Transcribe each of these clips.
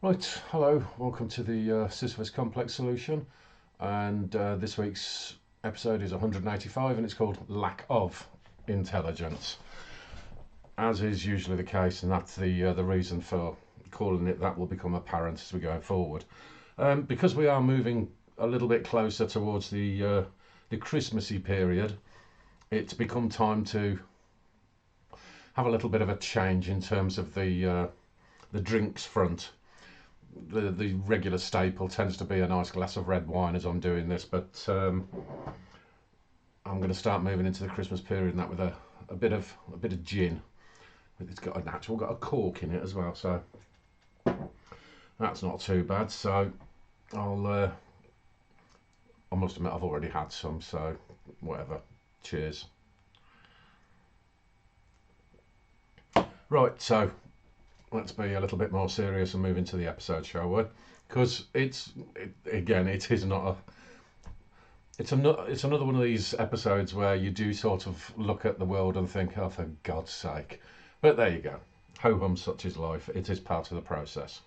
Right, hello, welcome to the Sisyphus complex solution, and this week's episode is 185 and it's called Lack of Intelligence, as is usually the case, and that's the reason for calling it that will become apparent as we go forward. Because we are moving a little bit closer towards the Christmassy period, it's become time to have a little bit of a change in terms of the drinks front. The regular staple tends to be a nice glass of red wine as I'm doing this, but I'm going to start moving into the Christmas period and that with a bit of gin. It's got got a cork in it as well, so that's not too bad. So I must admit I've already had some, so whatever. Cheers. Right, so let's be a little bit more serious and move into the episode, shall we? Because it is not a. It's another one of these episodes where you do sort of look at the world and think, oh, for God's sake. But there you go. Ho hum, such is life. It is part of the process.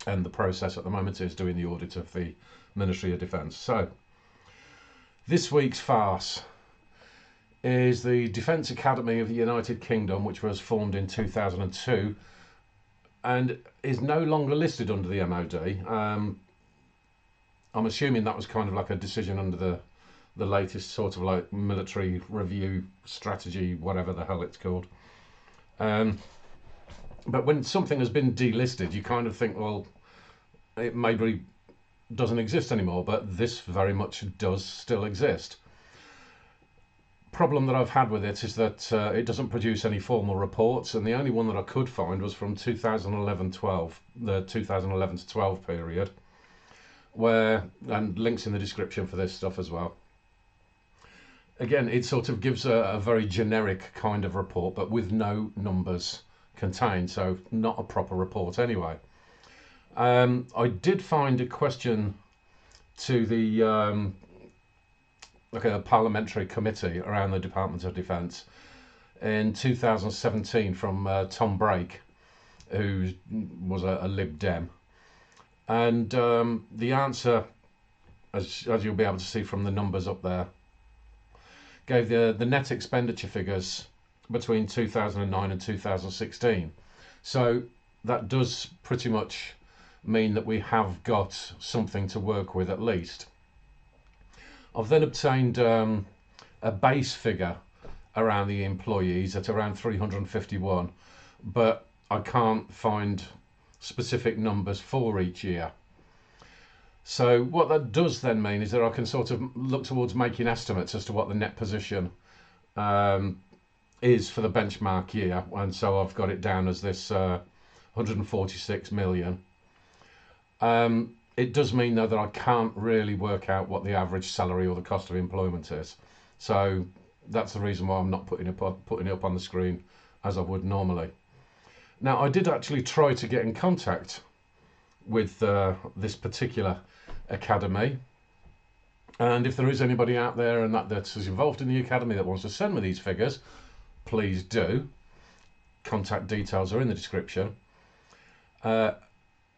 And the process at the moment is doing the audit of the Ministry of Defence. So, this week's farce is the Defence Academy of the United Kingdom, which was formed in 2002 and is no longer listed under the MOD. I'm assuming that was kind of like a decision under the latest sort of like military review strategy, whatever the hell it's called. But when something has been delisted, you kind of think, well, it maybe doesn't exist anymore, but this very much does still exist. Problem that I've had with it is that it doesn't produce any formal reports, and the only one that I could find was from 2011-12, the 2011 to 12 period, and links in the description for this stuff as well. Again, it sort of gives a very generic kind of report, but with no numbers contained, so not a proper report anyway. I did find a question to the like a parliamentary committee around the Department of Defence in 2017 from Tom Brake, who was a Lib Dem, and the answer, as you'll be able to see from the numbers up there, gave the net expenditure figures between 2009 and 2016. So that does pretty much mean that we have got something to work with at least. I've then obtained a base figure around the employees at around 351, but I can't find specific numbers for each year. So what that does then mean is that I can sort of look towards making estimates as to what the net position is for the benchmark year, and so I've got it down as this 146 million. It does mean, though, that I can't really work out what the average salary or the cost of employment is. So that's the reason why I'm not putting it up on the screen as I would normally. Now, I did actually try to get in contact with this particular academy. And if there is anybody out there and that's involved in the academy that wants to send me these figures, please do. Contact details are in the description.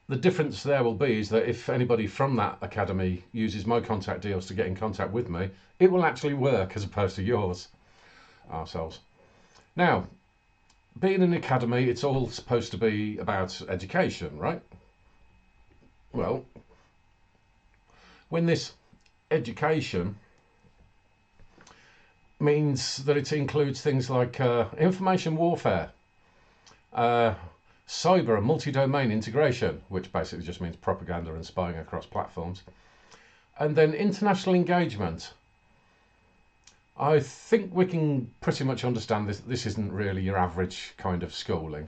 The difference there will be is that if anybody from that academy uses my contact deals to get in contact with me, it will actually work as opposed to yours. Ourselves. Now, being an academy, it's all supposed to be about education, right? Well, when this education means that it includes things like information warfare, cyber and multi-domain integration, which basically just means propaganda and spying across platforms, and then international engagement. I think we can pretty much understand this isn't really your average kind of schooling.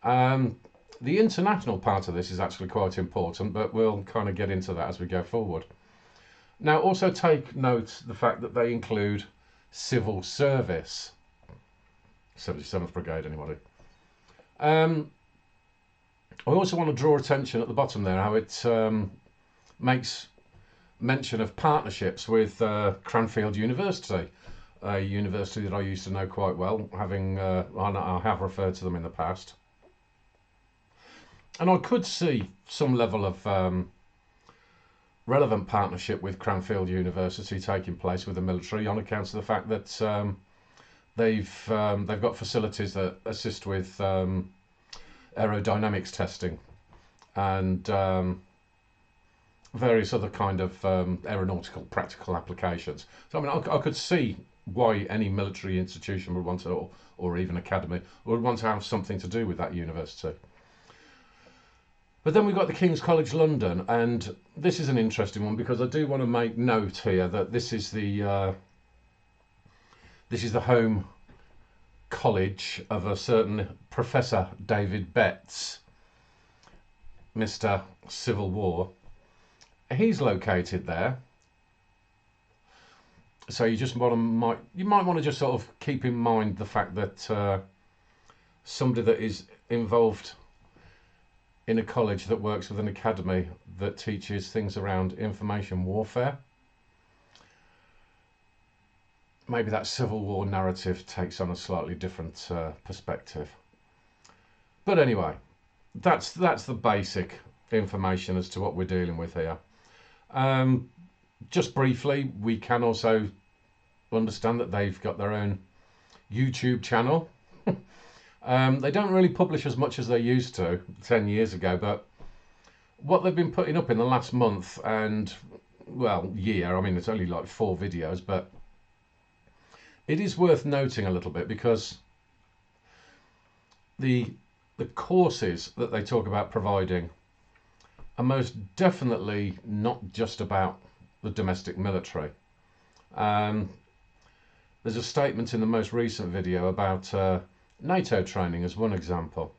The international part of this is actually quite important, but we'll kind of get into that as we go forward. Now, also take note the fact that they include civil service. 77th Brigade, anybody? I also want to draw attention at the bottom there how it makes mention of partnerships with Cranfield University, a university that I used to know quite well, having I have referred to them in the past. And I could see some level of relevant partnership with Cranfield University taking place with the military on account of the fact that they've got facilities that assist with aerodynamics testing and various other kind of aeronautical practical applications. So I mean, I could see why any military institution would want to, or even academy, would want to have something to do with that university. But then we've got the King's College London, and this is an interesting one because I do want to make note here that this is the home college of a certain Professor David Betts, Mr. Civil War. He's located there, so you might want to just sort of keep in mind the fact that somebody that is involved in a college that works with an academy that teaches things around information warfare, maybe that Civil War narrative takes on a slightly different perspective. But anyway, that's the basic information as to what we're dealing with here. Just briefly, we can also understand that they've got their own YouTube channel. They don't really publish as much as they used to 10 years ago, but what they've been putting up in the last month and, well, year, I mean, it's only like 4 videos, but it is worth noting a little bit because the courses that they talk about providing are most definitely not just about the domestic military. There's a statement in the most recent video about NATO training as one example.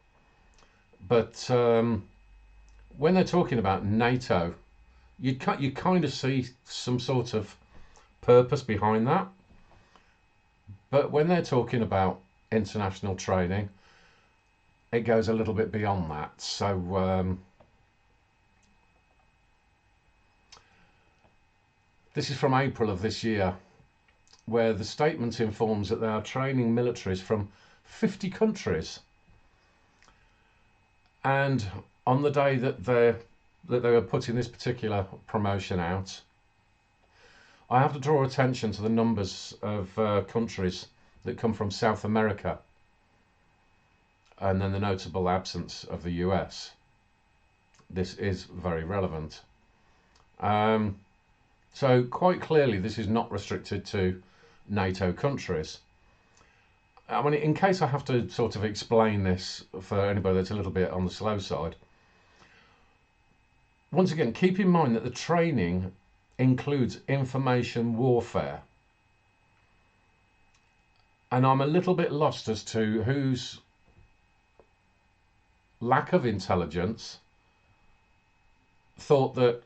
But when they're talking about NATO, you kind of see some sort of purpose behind that. But when they're talking about international training, it goes a little bit beyond that. So this is from April of this year, where the statement informs that they are training militaries from 50 countries. And on the day that they were putting this particular promotion out, I have to draw attention to the numbers of countries that come from South America, and then the notable absence of the US. This is very relevant. So quite clearly this is not restricted to NATO countries. I mean, in case I have to sort of explain this for anybody that's a little bit on the slow side, once again, keep in mind that the training includes information warfare. And I'm a little bit lost as to whose lack of intelligence thought that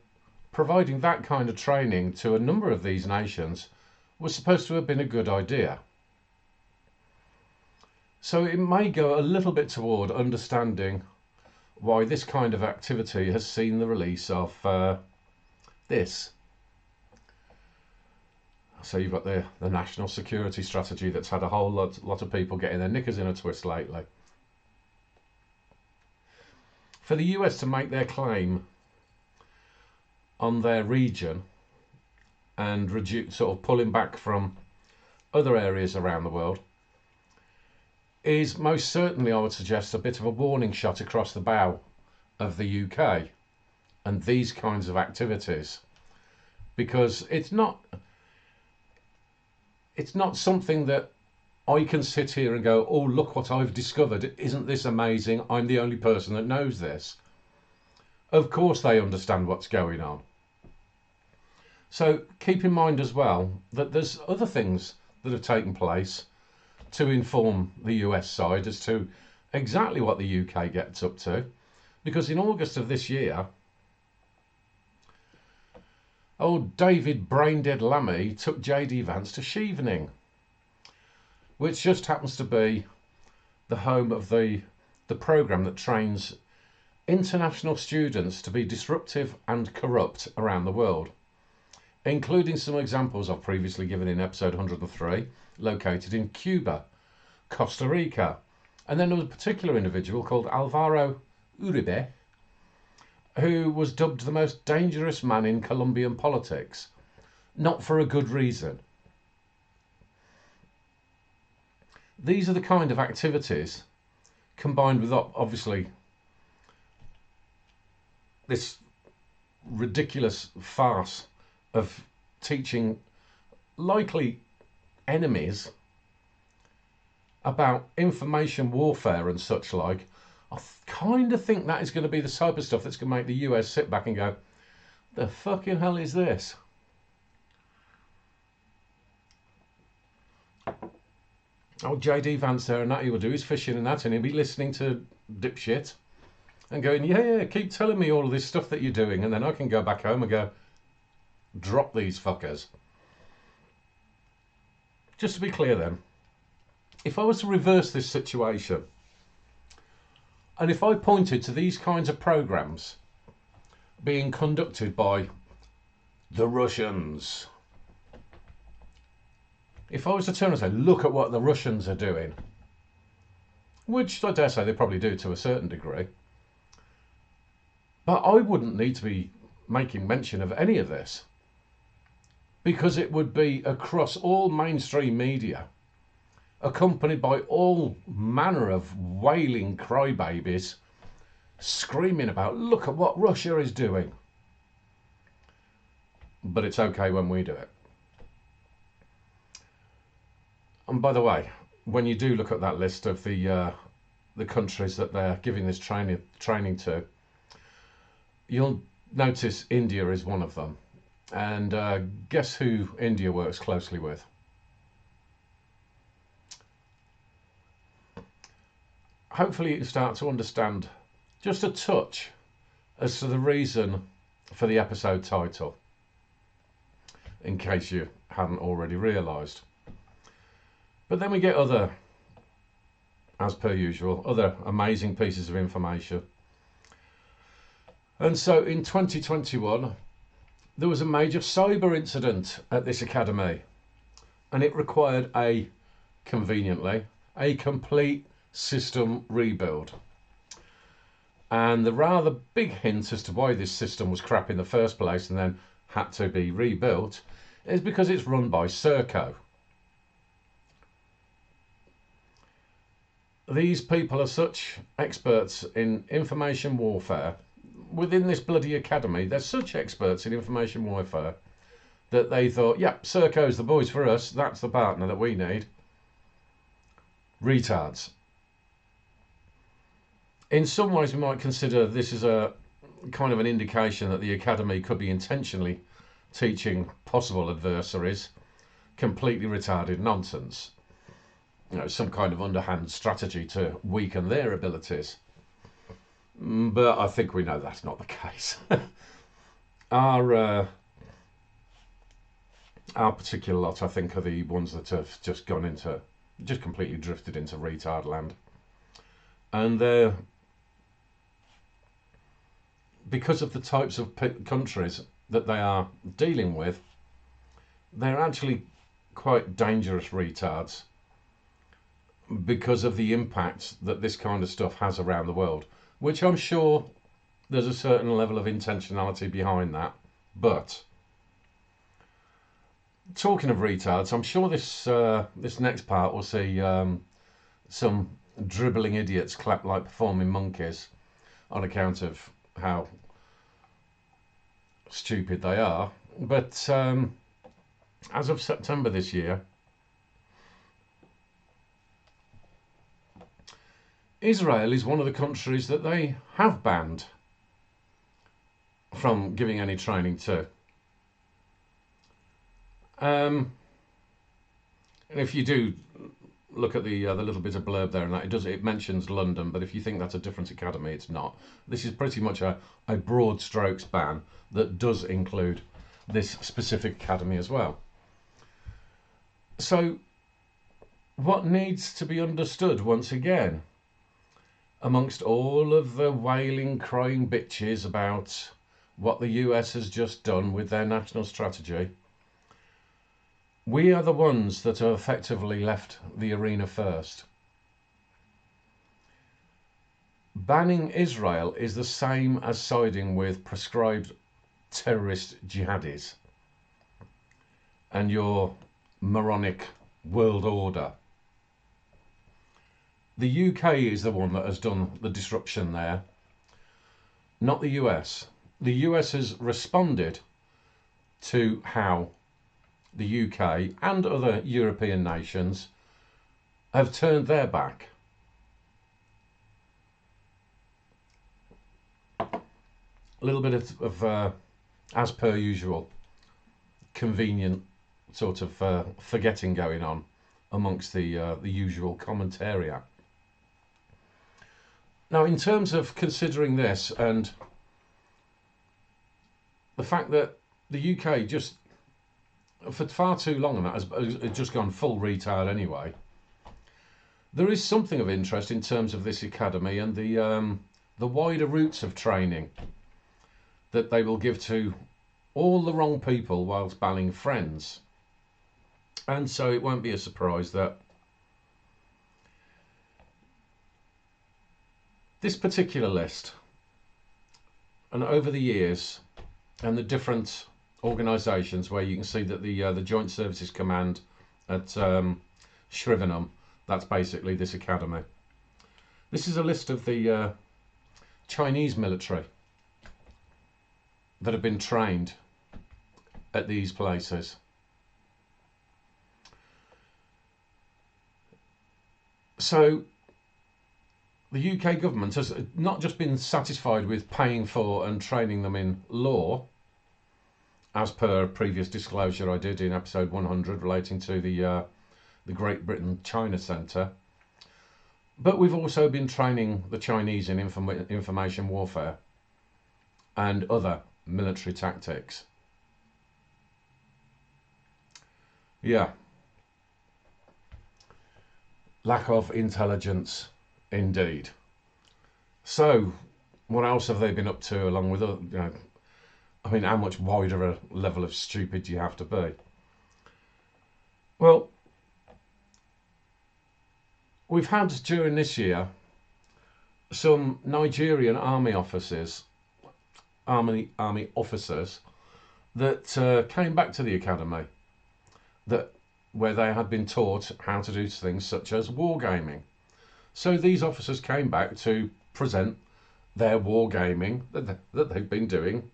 providing that kind of training to a number of these nations was supposed to have been a good idea. So it may go a little bit toward understanding why this kind of activity has seen the release of this. So you've got the national security strategy that's had a whole lot of people getting their knickers in a twist lately. For the US to make their claim on their region and sort of pulling back from other areas around the world is most certainly, I would suggest, a bit of a warning shot across the bow of the UK and these kinds of activities, because it's not something that I can sit here and go, oh, look what I've discovered, isn't this amazing, I'm the only person that knows this. Of course they understand what's going on. So keep in mind as well that there's other things that have taken place to inform the US side as to exactly what the UK gets up to, because in August of this year, old David Braindead Lammy took JD Vance to Chevening, which just happens to be the home of the programme that trains international students to be disruptive and corrupt around the world, including some examples I've previously given in episode 103, located in Cuba, Costa Rica, and then there was a particular individual called Alvaro Uribe, who was dubbed the most dangerous man in Colombian politics, not for a good reason. These are the kind of activities, combined with obviously this ridiculous farce of teaching likely enemies about information warfare and such like. I kind of think that is going to be the type of stuff that's going to make the US sit back and go, the fucking hell is this? Oh, JD Vance there, and that he will do his fishing and that, and he'll be listening to dipshit and going, yeah, keep telling me all of this stuff that you're doing, and then I can go back home and go, drop these fuckers. Just to be clear then, if I was to reverse this situation, and if I pointed to these kinds of programs being conducted by the Russians, if I was to turn and say, look at what the Russians are doing, which I dare say they probably do to a certain degree, but I wouldn't need to be making mention of any of this, because it would be across all mainstream media, accompanied by all manner of wailing crybabies screaming about, look at what Russia is doing. But it's okay when we do it. And by the way, when you do look at that list of the countries that they're giving this training to, you'll notice India is one of them. And guess who India works closely with? Hopefully you start to understand just a touch as to the reason for the episode title, in case you hadn't already realised. But then we get other, as per usual, other amazing pieces of information. And so in 2021, there was a major cyber incident at this academy, and it required conveniently, a complete system rebuild. And the rather big hint as to why this system was crap in the first place and then had to be rebuilt is because it's run by Serco. These people are such experts in information warfare. Within this bloody academy, they're such experts in information warfare that they thought, yep, Serco's the boys for us. That's the partner that we need. Retards. In some ways, we might consider this as a kind of an indication that the academy could be intentionally teaching possible adversaries completely retarded nonsense. You know, some kind of underhand strategy to weaken their abilities. But I think we know that's not the case. Our particular lot, I think, are the ones that have just completely drifted into retard land. And they're, because of the types of countries that they are dealing with, they're actually quite dangerous retards because of the impact that this kind of stuff has around the world, which I'm sure there's a certain level of intentionality behind that. But talking of retards, I'm sure this next part will see some dribbling idiots clap like performing monkeys on account of how stupid they are. But as of September this year, Israel is one of the countries that they have banned from giving any training to. And if you do look at the little bit of blurb there, and that it mentions London, but if you think that's a different academy, it's not. This is pretty much a broad strokes ban that does include this specific academy as well. So what needs to be understood once again, amongst all of the wailing, crying bitches about what the US has just done with their national strategy, we are the ones that have effectively left the arena first. banning Israel is the same as siding with prescribed terrorist jihadis and your moronic world order. The UK is the one that has done the disruption there, not the US. The US has responded to how the UK and other European nations have turned their back. A little bit of as per usual, convenient sort of forgetting going on amongst the usual commentariat. Now, in terms of considering this and the fact that the UK just, for far too long, and that has just gone full retard anyway, there is something of interest in terms of this academy and the wider routes of training that they will give to all the wrong people whilst banning friends. And so it won't be a surprise that this particular list, and over the years, and the different organisations where you can see that the Joint Services Command at Shrivenham, that's basically this academy. This is a list of the Chinese military that have been trained at these places. So the UK government has not just been satisfied with paying for and training them in law, as per a previous disclosure I did in episode 100 relating to the Great Britain China Centre, but we've also been training the Chinese in information warfare and other military tactics. Yeah. Lack of intelligence indeed. So what else have they been up to along with other, I mean, how much wider a level of stupid do you have to be? Well, we've had during this year some Nigerian army officers that came back to the academy where they had been taught how to do things such as wargaming. So these officers came back to present their wargaming that they've been doing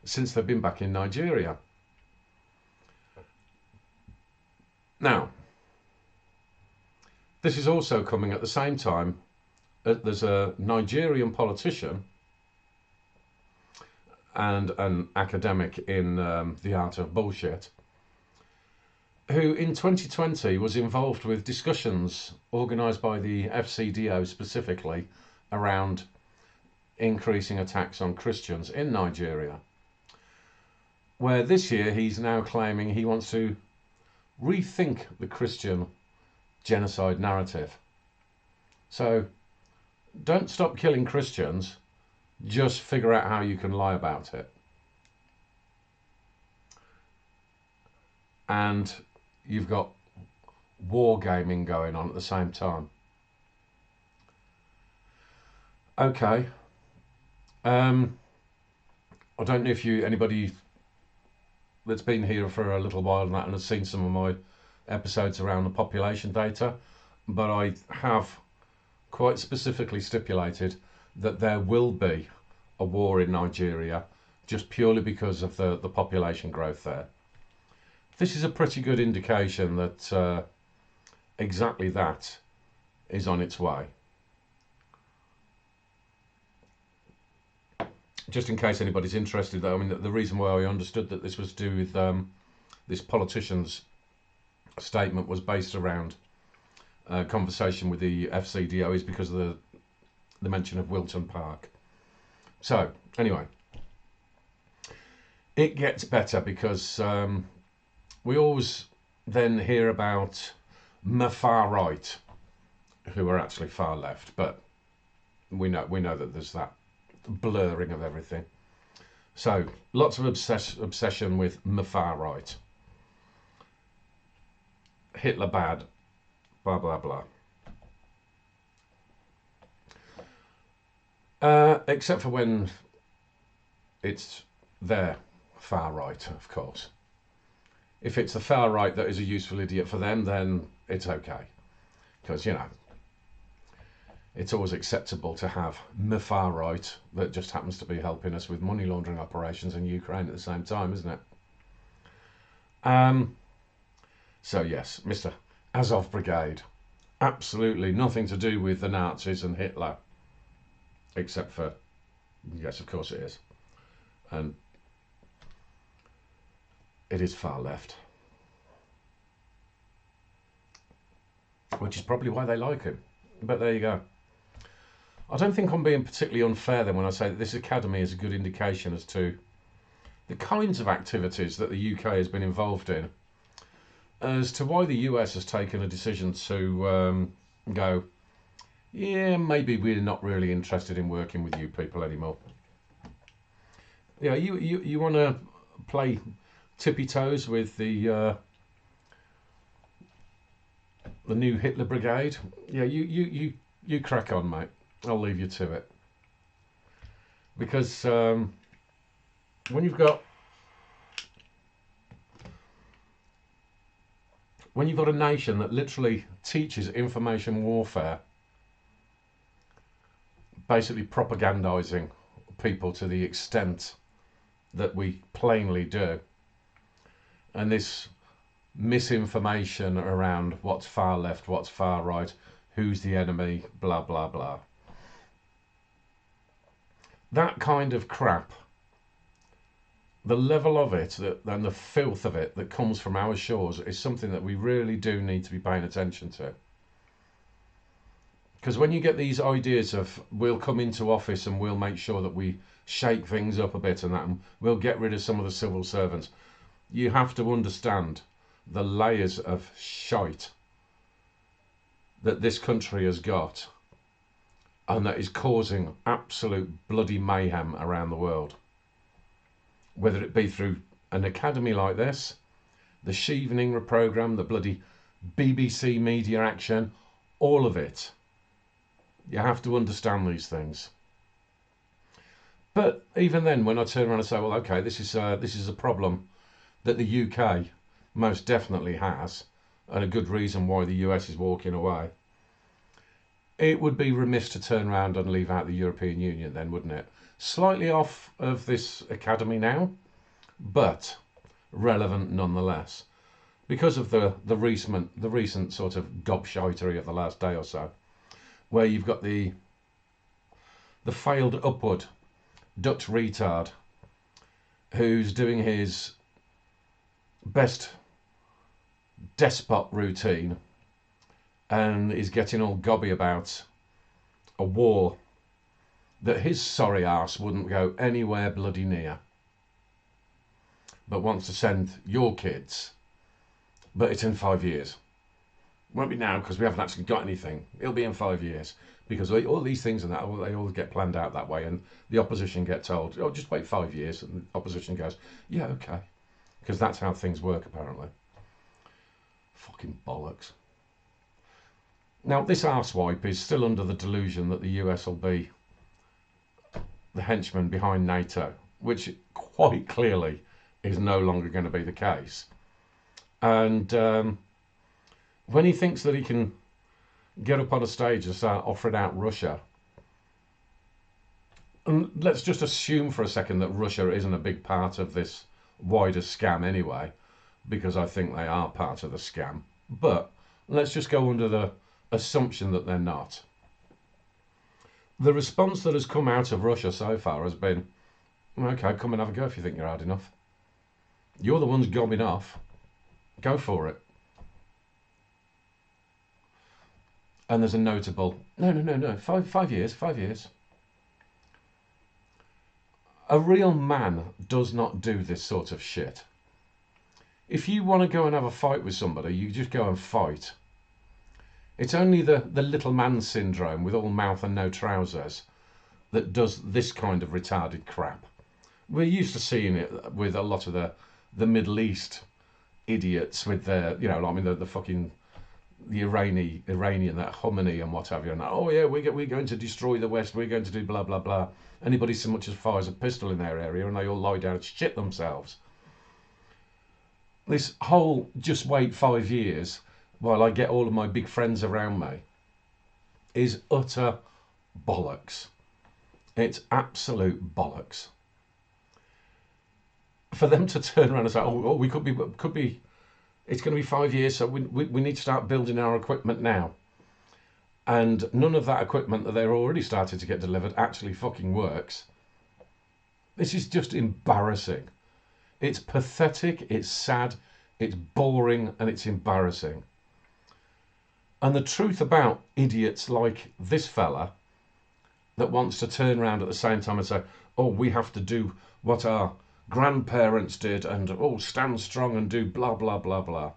since they've been back in Nigeria. Now, this is also coming at the same time that there's a Nigerian politician and an academic in the art of bullshit who in 2020 was involved with discussions organised by the FCDO specifically around increasing attacks on Christians in Nigeria, where this year he's now claiming he wants to rethink the Christian genocide narrative. So don't stop killing Christians, just figure out how you can lie about it. And you've got wargaming going on at the same time. Okay. I don't know if anybody that's been here for a little while and has seen some of my episodes around the population data, but I have quite specifically stipulated that there will be a war in Nigeria just purely because of the population growth there. This is a pretty good indication that exactly that is on its way. Just in case anybody's interested, though, I mean, the reason why I understood that this was to do with this politician's statement was based around a conversation with the FCDO is because of the mention of Wilton Park. So, anyway, it gets better because we always then hear about the far right, who are actually far left, but we know that there's that blurring of everything. So lots of obsession with the far right. Hitler bad, blah blah blah. Except for when it's their far right, of course. If it's the far right that is a useful idiot for them, then it's okay. Because, you know, it's always acceptable to have the far right that just happens to be helping us with money laundering operations in Ukraine at the same time, isn't it? So yes, Mr. Azov Brigade, absolutely nothing to do with the Nazis and Hitler, except for, yes, of course it is. And it is far left, which is probably why they like him. But there you go. I don't think I'm being particularly unfair then when I say that this academy is a good indication as to the kinds of activities that the UK has been involved in, as to why the US has taken a decision to go, yeah, maybe we're not really interested in working with you people anymore. Yeah, you want to play tippy toes with the new Hitler Brigade? Yeah, you crack on, mate. I'll leave you to it. Because when you've got a nation that literally teaches information warfare, basically propagandizing people to the extent that we plainly do, and this misinformation around what's far left, what's far right, who's the enemy, blah blah blah, that kind of crap, the level of it and the filth of it that comes from our shores is something that we really do need to be paying attention to. Because when you get these ideas of we'll come into office and we'll make sure that we shake things up a bit and that, and we'll get rid of some of the civil servants, you have to understand the layers of shite that this country has got and that is causing absolute bloody mayhem around the world. Whether it be through an academy like this, the Chevening programme, the bloody BBC media action, all of it. You have to understand these things. But even then, when I turn around and say, well, okay, this is a problem that the UK most definitely has, and a good reason why the US is walking away, it would be remiss to turn around and leave out the European Union then, wouldn't it? Slightly off of this academy now, but relevant nonetheless, because of the recent sort of gobshitery of the last day or so, where you've got the failed upward Dutch retard who's doing his best despot routine and is getting all gobby about a war that his sorry arse wouldn't go anywhere bloody near, but wants to send your kids, but it's in 5 years. Won't be now because we haven't actually got anything. It'll be in 5 years because all these things and that, they all get planned out that way, and the opposition get told, oh, just wait 5 years, and the opposition goes, yeah, okay, because that's how things work apparently. Fucking bollocks. Now this arsewipe is still under the delusion that the US will be the henchman behind NATO, which quite clearly is no longer going to be the case. And when he thinks that he can get up on a stage and start offering out Russia, and let's just assume for a second that Russia isn't a big part of this wider scam anyway, because I think they are part of the scam, but let's just go under the assumption that they're not. The response that has come out of Russia so far has been, okay, come and have a go if you think you're hard enough. You're the ones gobbing off. Go for it. And there's a notable, no, 5 years, 5 years. A real man does not do this sort of shit. If you want to go and have a fight with somebody, you just go and fight. It's only the little man syndrome with all mouth and no trousers that does this kind of retarded crap. We're used to seeing it with a lot of the Middle East idiots with their, the fucking the Iranian, that Khomeini and what have you, and oh yeah, we're going to destroy the West, we're going to do blah blah blah. Anybody so much as fires a pistol in their area, and they all lie down and shit themselves. This whole just wait 5 years while I get all of my big friends around me is utter bollocks. It's absolute bollocks. For them to turn around and say, oh we could be, it's going to be 5 years, so we need to start building our equipment now. And none of that equipment that they're already started to get delivered actually fucking works. This is just embarrassing. It's pathetic, it's sad, it's boring, and it's embarrassing. And the truth about idiots like this fella that wants to turn around at the same time and say, oh, we have to do what our grandparents did and stand strong and do blah, blah, blah, blah.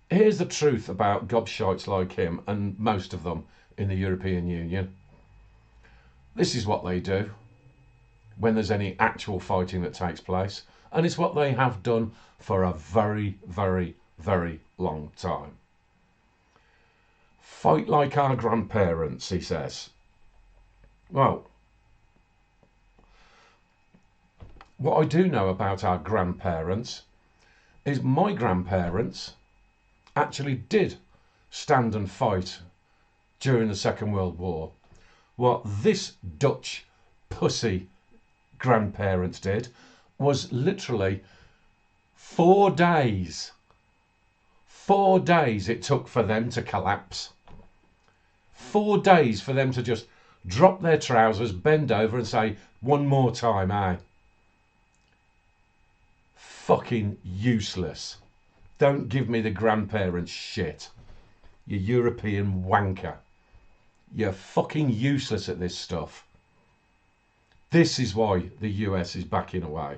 Here's the truth about gobshites like him and most of them in the European Union. This is what they do when there's any actual fighting that takes place. And it's what they have done for a very, very, very long time. Fight like our grandparents, he says. Well, what I do know about our grandparents is my grandparents actually did stand and fight during the Second World War. What this Dutch pussy grandparents did was literally 4 days. 4 days it took for them to collapse. 4 days for them to just drop their trousers, bend over and say, one more time, eh? Fucking useless. Don't give me the grandparents shit. You European wanker. You're fucking useless at this stuff. This is why the US is backing away.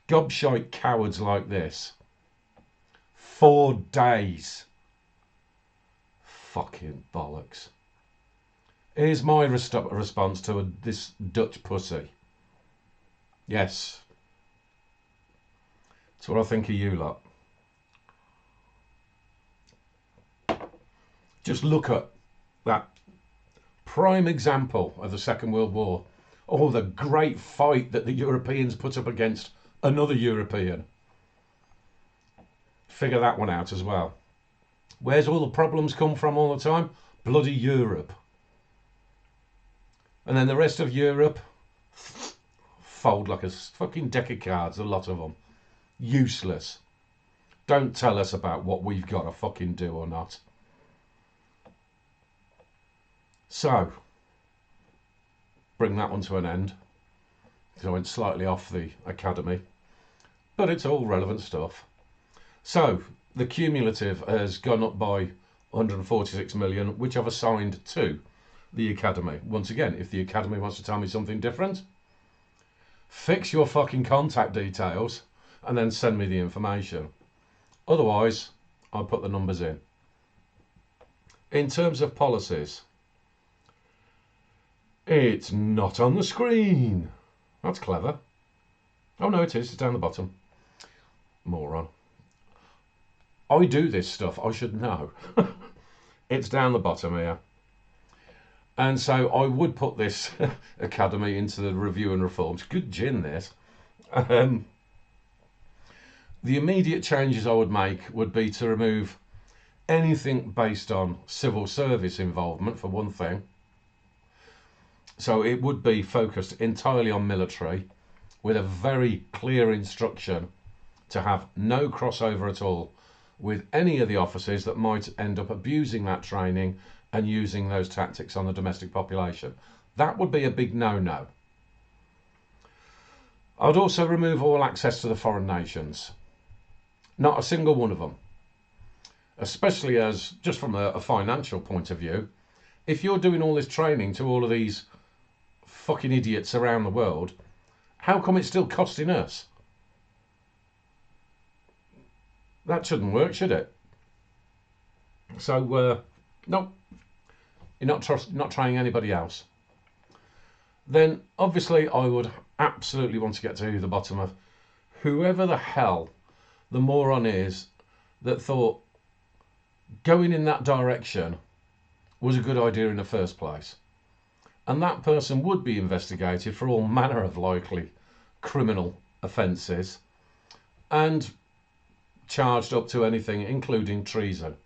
Gobshite cowards like this. 4 days. Fucking bollocks. Here's my response to this Dutch pussy. Yes. That's what I think of you lot. Just look at that prime example of the Second World War. Oh, the great fight that the Europeans put up against another European. Figure that one out as well. Where's all the problems come from all the time? Bloody Europe. And then the rest of Europe fold like a fucking deck of cards, a lot of them. Useless. Don't tell us about what we've got to fucking do or not. So, bring that one to an end. Because I went slightly off the academy. But it's all relevant stuff. So, the cumulative has gone up by 146 million, which I've assigned to the academy. Once again, if the academy wants to tell me something different, fix your fucking contact details and then send me the information. Otherwise, I'll put the numbers in. In terms of policies, it's not on the screen. That's clever. Oh no, it is. It's down the bottom. Moron. I do this stuff. I should know. It's down the bottom here. And so I would put this academy into the review and reforms. Good gin, this. The immediate changes I would make would be to remove anything based on civil service involvement, for one thing. So it would be focused entirely on military, with a very clear instruction to have no crossover at all with any of the officers that might end up abusing that training and using those tactics on the domestic population. That would be a big no-no. I'd also remove all access to the foreign nations. Not a single one of them. Especially as, just from a financial point of view, if you're doing all this training to all of these fucking idiots around the world, how come it's still costing us? That shouldn't work, should it? So, no, you're not trying anybody else. Then, obviously, I would absolutely want to get to the bottom of whoever the hell the moron is that thought going in that direction was a good idea in the first place. And that person would be investigated for all manner of likely criminal offences and charged up to anything, including treason.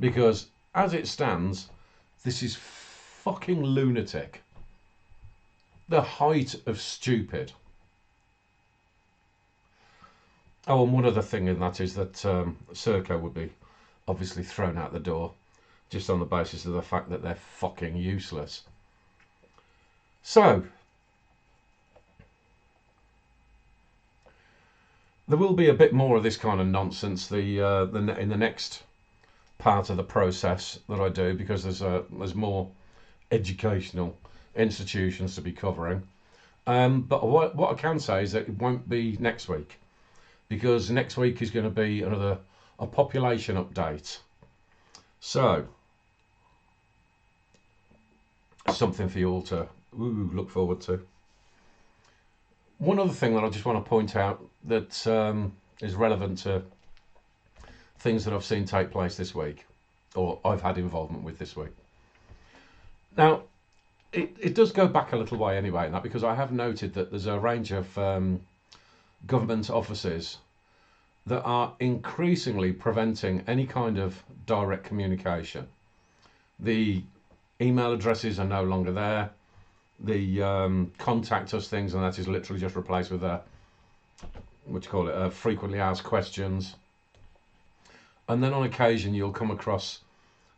Because as it stands, this is fucking lunatic. The height of stupid. Oh, and one other thing in that is that Serco would be obviously thrown out the door just on the basis of the fact that they're fucking useless. So, there will be a bit more of this kind of nonsense in the next part of the process that I do, because there's more educational institutions to be covering. But what I can say is that it won't be next week, because next week is going to be a population update. So, something for you all to look forward to. One other thing that I just want to point out that is relevant to things that I've seen take place this week, or I've had involvement with this week. Now, it does go back a little way anyway, and that because I have noted that there's a range of government offices that are increasingly preventing any kind of direct communication. The email addresses are no longer there. The contact us things and that is literally just replaced with frequently asked questions. And then on occasion you'll come across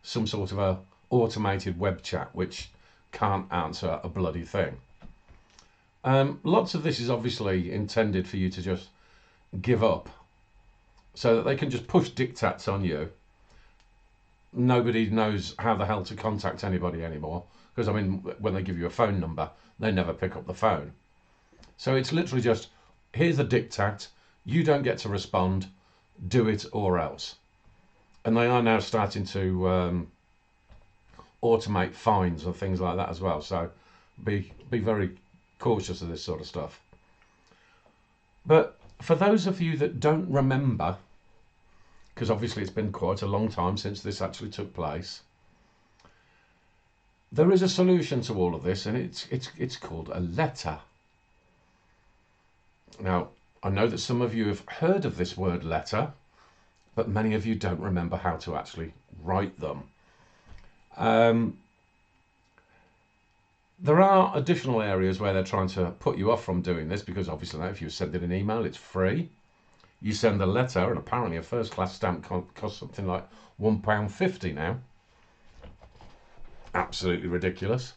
some sort of a automated web chat which can't answer a bloody thing. Lots of this is obviously intended for you to just give up so that they can just push diktats on you. Nobody knows how the hell to contact anybody anymore, because I mean, when they give you a phone number, they never pick up the phone. So it's literally just, here's a diktat, you don't get to respond, do it or else. And they are now starting to automate fines and things like that as well. So be very cautious of this sort of stuff. But for those of you that don't remember, because obviously it's been quite a long time since this actually took place, there is a solution to all of this, and it's called a letter. Now, I know that some of you have heard of this word letter, but many of you don't remember how to actually write them. There are additional areas where they're trying to put you off from doing this, because obviously now if you send in an email, it's free. You send a letter, and apparently a first-class stamp costs something like £1.50 now. Absolutely ridiculous.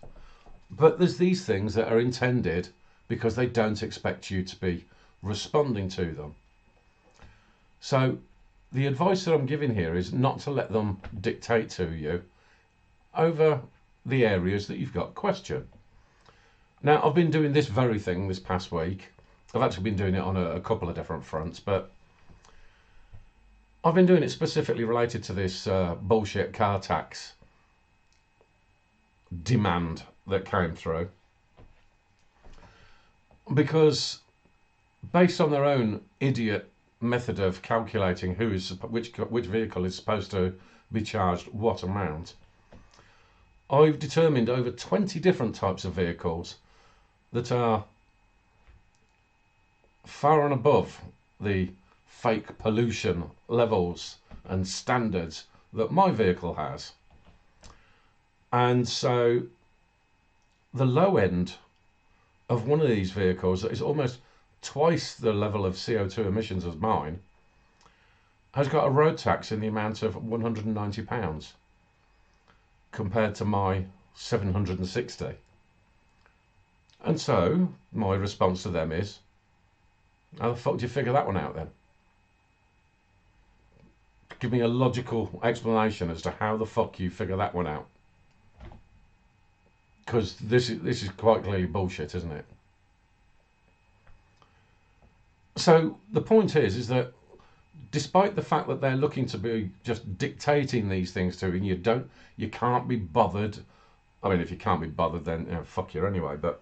But there's these things that are intended because they don't expect you to be responding to them. So the advice that I'm giving here is not to let them dictate to you over the areas that you've got question. Now, I've been doing this very thing this past week. I've actually been doing it on a couple of different fronts, but I've been doing it specifically related to this bullshit car tax demand that came through, because based on their own idiot method of calculating which vehicle is supposed to be charged what amount, I've determined over 20 different types of vehicles that are far and above the fake pollution levels and standards that my vehicle has. And so the low end of one of these vehicles that is almost twice the level of CO2 emissions as mine has got a road tax in the amount of £190 compared to my 760. And so my response to them is, how the fuck do you figure that one out then? Give me a logical explanation as to how the fuck you figure that one out. Because this is quite clearly bullshit, isn't it? So the point is that despite the fact that they're looking to be just dictating these things to you, you can't be bothered. I mean, if you can't be bothered, then fuck you anyway. But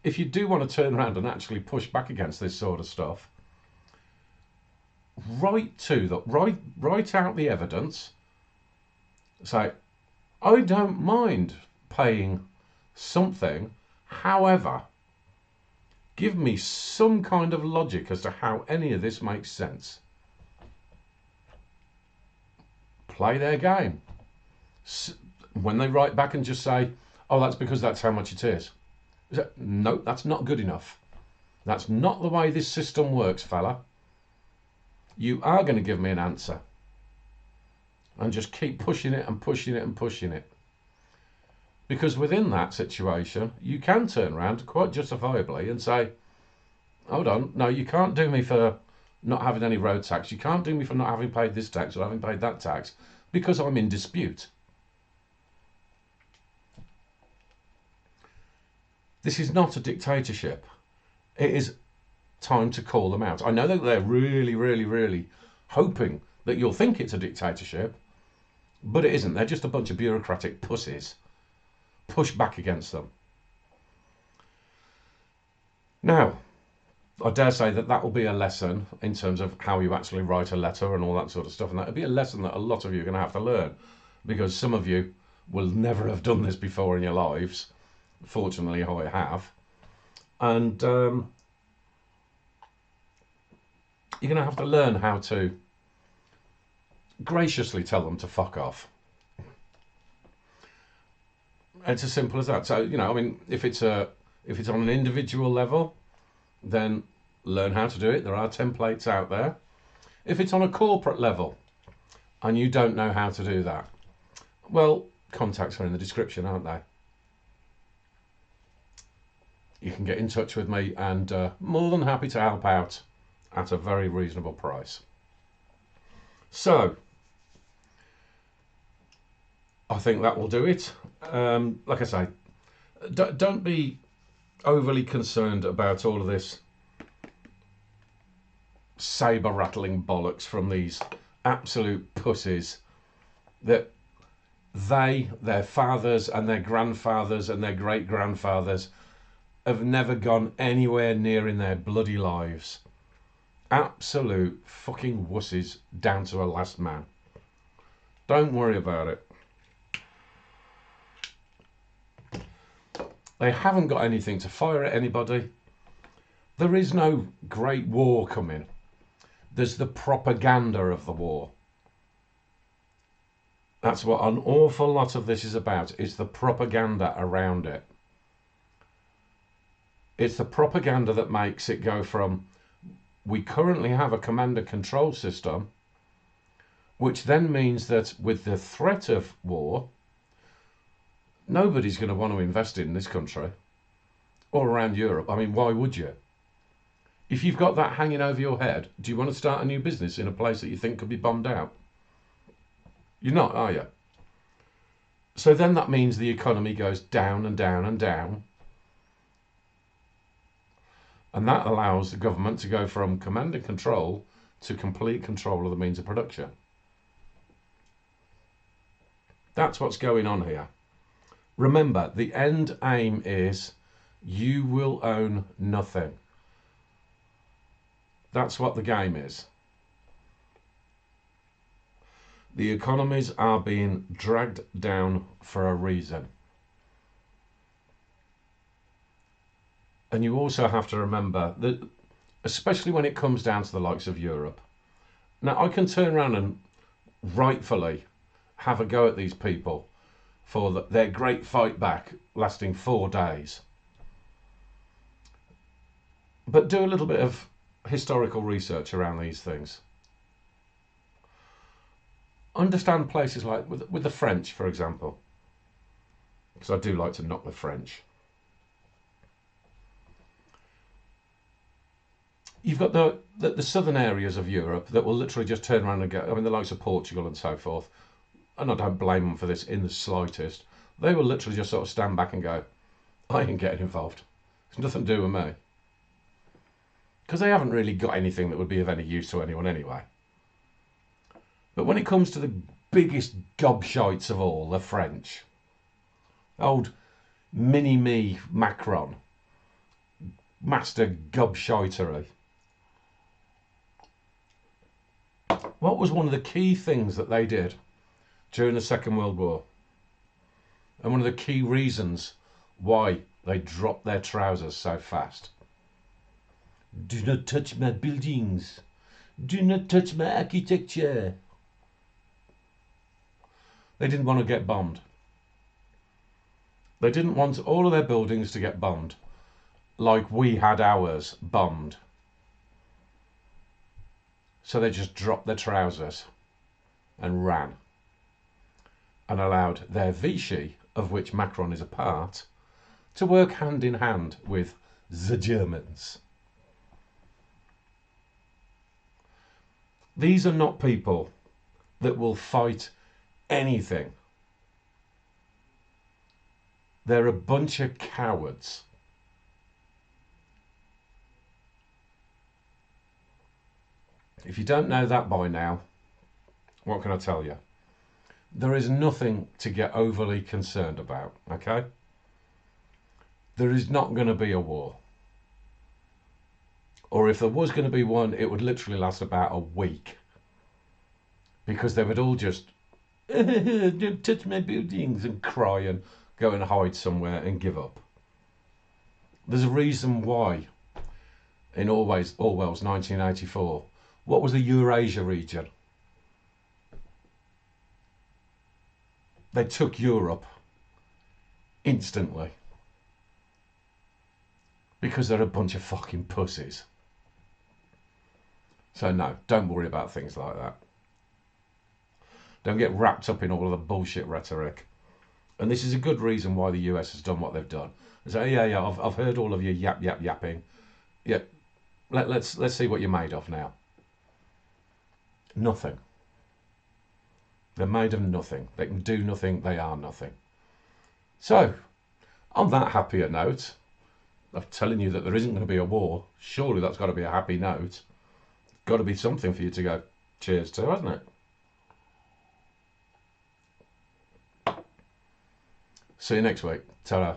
if you do want to turn around and actually push back against this sort of stuff, write out the evidence Say, I don't mind paying something, however, give me some kind of logic as to how any of this makes sense. Play their game. When they write back and just say, oh, that's because that's how much it is. No, that's not good enough. That's not the way this system works, fella. You are going to give me an answer. And just keep pushing it and pushing it and pushing it. Because within that situation, you can turn around quite justifiably and say, hold on, no, you can't do me for not having any road tax. You can't do me for not having paid this tax or having paid that tax because I'm in dispute. This is not a dictatorship. It is time to call them out. I know that they're really, really, really hoping that you'll think it's a dictatorship, but it isn't. They're just a bunch of bureaucratic pussies. Push back against them. Now, I dare say that will be a lesson in terms of how you actually write a letter and all that sort of stuff. And that'll be a lesson that a lot of you are going to have to learn, because some of you will never have done this before in your lives. Fortunately, I have. And you're going to have to learn how to graciously tell them to fuck off. It's as simple as that. So, you know, I mean, if it's on an individual level, then learn how to do it. There are templates out there. If it's on a corporate level and you don't know how to do that, well, contacts are in the description, aren't they? You can get in touch with me, and more than happy to help out at a very reasonable price. So, I think that will do it. Like I say, don't be overly concerned about all of this saber rattling bollocks from these absolute pussies that their fathers and their grandfathers and their great grandfathers have never gone anywhere near in their bloody lives. Absolute fucking wussies down to a last man. Don't worry about it. They haven't got anything to fire at anybody. There is no great war coming. There's the propaganda of the war. That's what an awful lot of this is about. It's the propaganda around it. It's the propaganda that makes it go from, we currently have a command and control system, which then means that with the threat of war, nobody's going to want to invest in this country or around Europe. I mean, why would you? If you've got that hanging over your head, do you want to start a new business in a place that you think could be bombed out? You're not, are you? So then that means the economy goes down and down and down. And that allows the government to go from command and control to complete control of the means of production. That's what's going on here. Remember, the end aim is you will own nothing. That's what the game is. The economies are being dragged down for a reason. And you also have to remember that, especially when it comes down to the likes of Europe. Now, I can turn around and rightfully have a go at these people for their great fight back lasting 4 days. But do a little bit of historical research around these things. Understand places like with the French, for example, because I do like to knock the French. You've got the southern areas of Europe that will literally just turn around and go, I mean, the likes of Portugal and so forth, and I don't blame them for this in the slightest. They will literally just sort of stand back and go, I ain't getting involved. It's nothing to do with me. Because they haven't really got anything that would be of any use to anyone anyway. But when it comes to the biggest gobshites of all, the French, old mini-me Macron, master gobshitery. What was one of the key things that they did during the Second World War. And one of the key reasons why they dropped their trousers so fast. Do not touch my buildings. Do not touch my architecture. They didn't want to get bombed. They didn't want all of their buildings to get bombed like we had ours bombed. So they just dropped their trousers and ran and allowed their Vichy, of which Macron is a part, to work hand in hand with the Germans. These are not people that will fight anything. They're a bunch of cowards. If you don't know that by now, what can I tell you? There is nothing to get overly concerned about, okay? There is not going to be a war. Or if there was going to be one, it would literally last about a week. Because they would all just, don't touch my buildings, and cry and go and hide somewhere and give up. There's a reason why in Orwell's 1984, what was the Eurasia region? They took Europe instantly. Because they're a bunch of fucking pussies. So no, don't worry about things like that. Don't get wrapped up in all of the bullshit rhetoric. And this is a good reason why the US has done what they've done. They say, yeah, I've heard all of you yapping. Yeah, let's see what you're made of now. Nothing. They're made of nothing. They can do nothing. They are nothing. So, on that happier note of telling you that there isn't going to be a war, surely that's got to be a happy note. Got to be something for you to go cheers to, hasn't it? See you next week. Ta-ra.